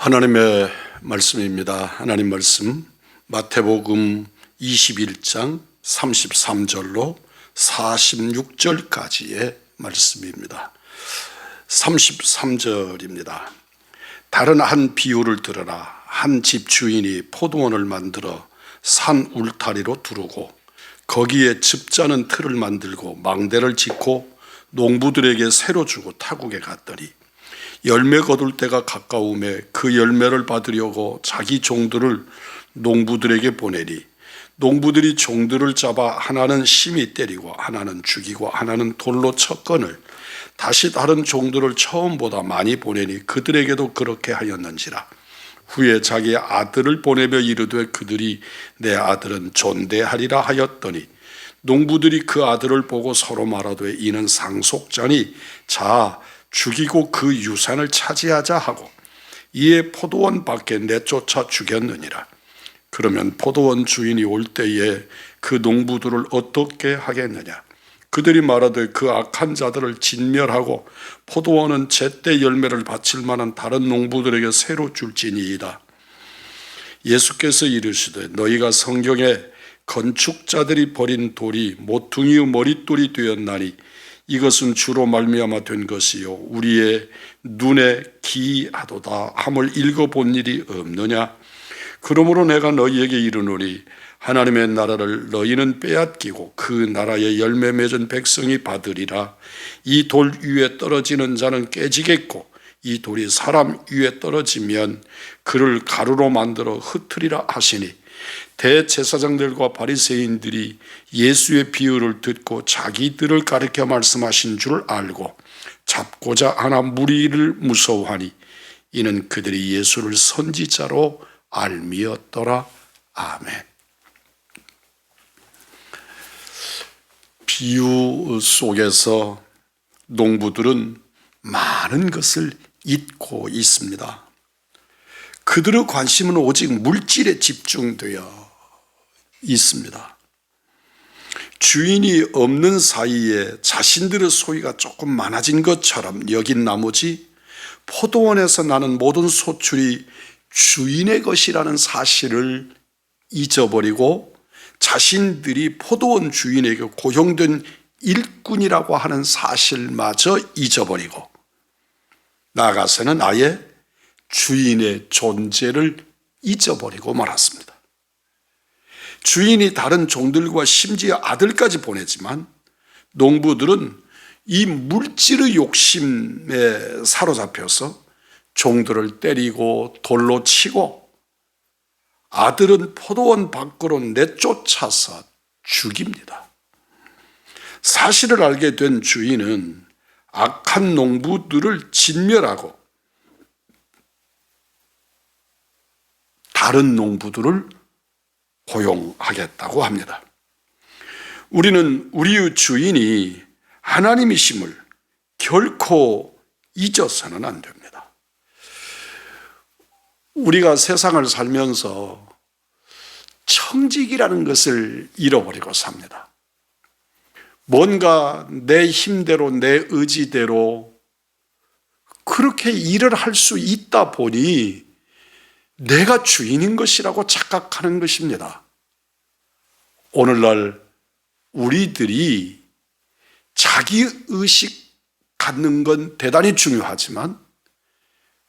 하나님의 말씀입니다. 하나님 말씀 마태복음 21장 33절로 46절까지의 말씀입니다. 33절입니다. 다른 한 비유를 들으라. 한 집 주인이 포도원을 만들어 산 울타리로 두르고 거기에 즙자는 틀을 만들고 망대를 짓고 농부들에게 새로 주고 타국에 갔더니 열매 거둘 때가 가까움에 그 열매를 받으려고 자기 종들을 농부들에게 보내니 농부들이 종들을 잡아 하나는 심히 때리고 하나는 죽이고 하나는 돌로 쳤거늘 다시 다른 종들을 처음보다 많이 보내니 그들에게도 그렇게 하였는지라. 후에 자기 아들을 보내며 이르되 그들이 내 아들은 존대하리라 하였더니 농부들이 그 아들을 보고 서로 말하되 이는 상속자니 자 죽이고 그 유산을 차지하자 하고 이에 포도원 밖에 내쫓아 죽였느니라. 그러면 포도원 주인이 올 때에 그 농부들을 어떻게 하겠느냐? 그들이 말하되 그 악한 자들을 진멸하고 포도원은 제때 열매를 바칠 만한 다른 농부들에게 새로 줄지니이다. 예수께서 이르시되 너희가 성경에 건축자들이 버린 돌이 모퉁이의 머릿돌이 되었나니 이것은 주로 말미암아 된 것이요 우리의 눈에 기이하도다 함을 읽어본 일이 없느냐. 그러므로 내가 너희에게 이르노니 하나님의 나라를 너희는 빼앗기고 그 나라의 열매 맺은 백성이 받으리라. 이 돌 위에 떨어지는 자는 깨지겠고 이 돌이 사람 위에 떨어지면 그를 가루로 만들어 흩으리라 하시니 대제사장들과 바리새인들이 예수의 비유를 듣고 자기들을 가리켜 말씀하신 줄 알고 잡고자 하나 무리를 무서워하니 이는 그들이 예수를 선지자로 알미었더라. 아멘. 비유 속에서 농부들은 많은 것을 잊고 있습니다. 그들의 관심은 오직 물질에 집중되어 있습니다. 주인이 없는 사이에 자신들의 소유가 조금 많아진 것처럼 여긴 나머지 포도원에서 나는 모든 소출이 주인의 것이라는 사실을 잊어버리고 자신들이 포도원 주인에게 고용된 일꾼이라고 하는 사실마저 잊어버리고 나아가서는 아예 주인의 존재를 잊어버리고 말았습니다. 주인이 다른 종들과 심지어 아들까지 보내지만 농부들은 이 물질의 욕심에 사로잡혀서 종들을 때리고 돌로 치고 아들은 포도원 밖으로 내쫓아서 죽입니다. 사실을 알게 된 주인은 악한 농부들을 진멸하고 다른 농부들을 고용하겠다고 합니다. 우리는 우리의 주인이 하나님이심을 결코 잊어서는 안 됩니다. 우리가 세상을 살면서 청직이라는 것을 잃어버리고 삽니다. 뭔가 내 힘대로 내 의지대로 그렇게 일을 할 수 있다 보니 내가 주인인 것이라고 착각하는 것입니다. 오늘날 우리들이 자기의식 갖는 건 대단히 중요하지만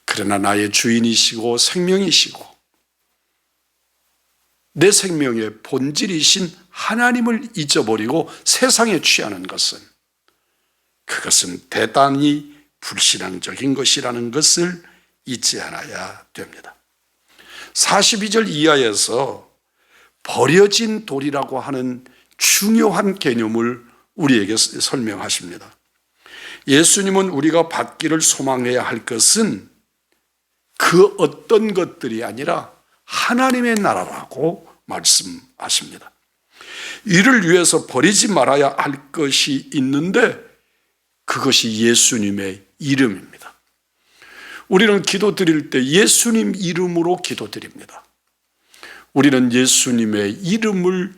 그러나 나의 주인이시고 생명이시고 내 생명의 본질이신 하나님을 잊어버리고 세상에 취하는 것은 그것은 대단히 불신앙적인 것이라는 것을 잊지 않아야 됩니다. 42절 이하에서 버려진 돌이라고 하는 중요한 개념을 우리에게 설명하십니다. 예수님은 우리가 받기를 소망해야 할 것은 그 어떤 것들이 아니라 하나님의 나라라고 말씀하십니다. 이를 위해서 버리지 말아야 할 것이 있는데 그것이 예수님의 이름입니다. 우리는 기도 드릴 때 예수님 이름으로 기도 드립니다. 우리는 예수님의 이름을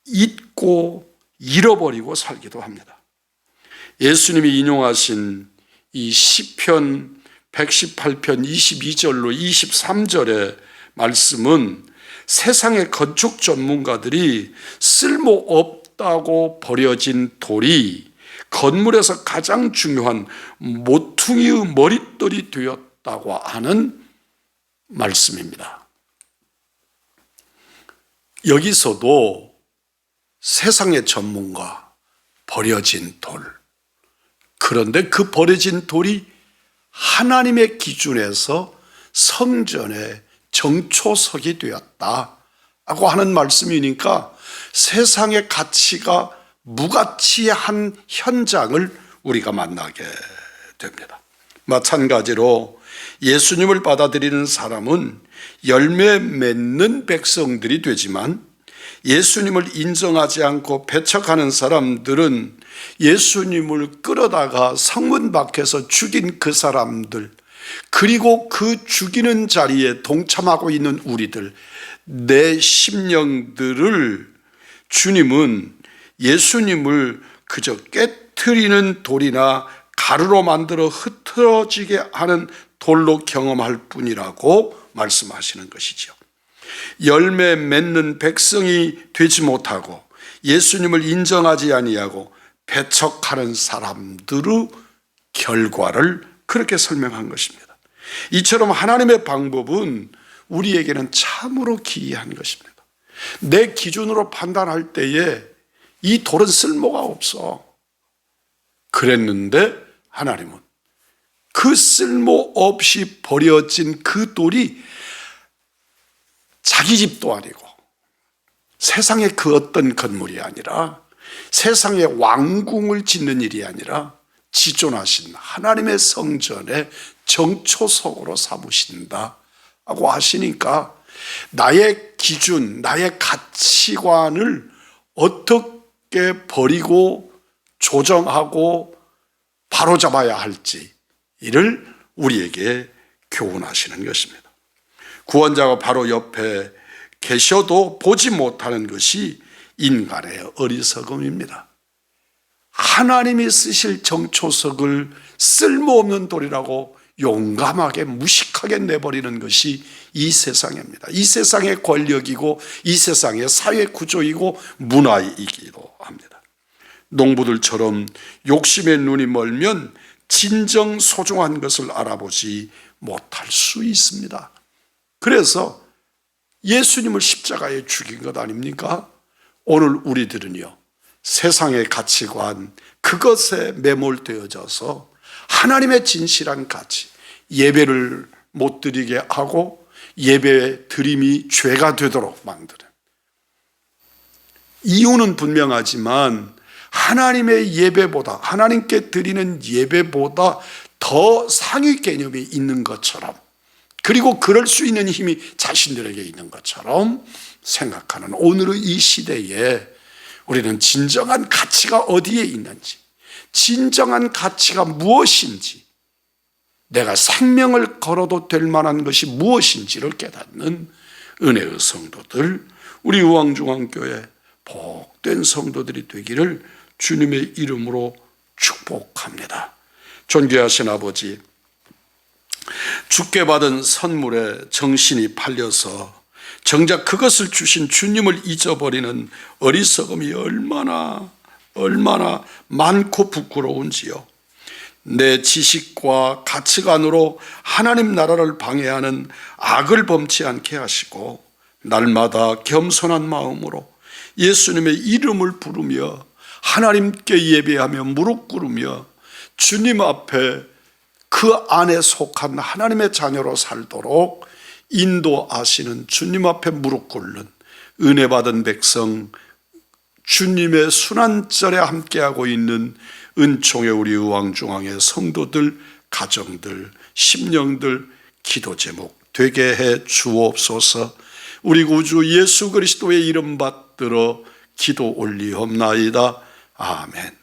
잊고 잃어버리고 살기도 합니다. 예수님이 인용하신 이 시편 118편 22절로 23절의 말씀은 세상의 건축 전문가들이 쓸모없다고 버려진 돌이 건물에서 가장 중요한 모퉁이의 머릿돌이 되었다고 하는 말씀입니다. 여기서도 세상의 전문가, 버려진 돌. 그런데 그 버려진 돌이 하나님의 기준에서 성전의 정초석이 되었다고 하는 말씀이니까 세상의 가치가 무가치한 현장을 우리가 만나게 됩니다. 마찬가지로 예수님을 받아들이는 사람은 열매 맺는 백성들이 되지만 예수님을 인정하지 않고 배척하는 사람들은 예수님을 끌어다가 성문 밖에서 죽인 그 사람들, 그리고 그 죽이는 자리에 동참하고 있는 우리들, 내 심령들을 주님은 예수님을 그저 깨트리는 돌이나 가루로 만들어 흩어지게 하는 돌로 경험할 뿐이라고 말씀하시는 것이죠. 열매 맺는 백성이 되지 못하고 예수님을 인정하지 아니하고 배척하는 사람들의 결과를 그렇게 설명한 것입니다. 이처럼 하나님의 방법은 우리에게는 참으로 기이한 것입니다. 내 기준으로 판단할 때에 이 돌은 쓸모가 없어. 그랬는데 하나님은 그 쓸모없이 버려진 그 돌이 자기 집도 아니고 세상의 그 어떤 건물이 아니라 세상의 왕궁을 짓는 일이 아니라 지존하신 하나님의 성전의 정초석으로 삼으신다고 하시니까 나의 기준, 나의 가치관을 어떻게 버리고 조정하고 바로잡아야 할지 이를 우리에게 교훈하시는 것입니다. 구원자가 바로 옆에 계셔도 보지 못하는 것이 인간의 어리석음입니다. 하나님이 쓰실 정초석을 쓸모없는 돌이라고 용감하게 무식하게 내버리는 것이 이 세상입니다. 이 세상의 권력이고 이 세상의 사회 구조이고 문화이기도 합니다. 농부들처럼 욕심의 눈이 멀면 진정 소중한 것을 알아보지 못할 수 있습니다. 그래서 예수님을 십자가에 죽인 것 아닙니까? 오늘 우리들은요, 세상의 가치관, 그것에 매몰되어져서 하나님의 진실한 가치, 예배를 못 드리게 하고 예배 드림이 죄가 되도록 만드는, 이유는 분명하지만 하나님의 예배보다, 하나님께 드리는 예배보다 더 상위 개념이 있는 것처럼, 그리고 그럴 수 있는 힘이 자신들에게 있는 것처럼 생각하는 오늘의 이 시대에 우리는 진정한 가치가 어디에 있는지, 진정한 가치가 무엇인지, 내가 생명을 걸어도 될 만한 것이 무엇인지를 깨닫는 은혜의 성도들, 우리 우왕중앙교회 복된 성도들이 되기를 주님의 이름으로 축복합니다. 존귀하신 아버지, 주께 받은 선물에 정신이 팔려서 정작 그것을 주신 주님을 잊어버리는 어리석음이 얼마나 많고 부끄러운지요. 내 지식과 가치관으로 하나님 나라를 방해하는 악을 범치 않게 하시고 날마다 겸손한 마음으로 예수님의 이름을 부르며 하나님께 예배하며 무릎 꿇으며 주님 앞에 그 안에 속한 하나님의 자녀로 살도록 인도하시는 주님 앞에 무릎 꿇는 은혜 받은 백성, 주님의 순환절에 함께하고 있는 은총의 우리 의왕중앙의 성도들, 가정들, 심령들, 기도 제목 되게 해 주옵소서. 우리 구주 예수 그리스도의 이름 받들어 기도 올리옵나이다. 아멘.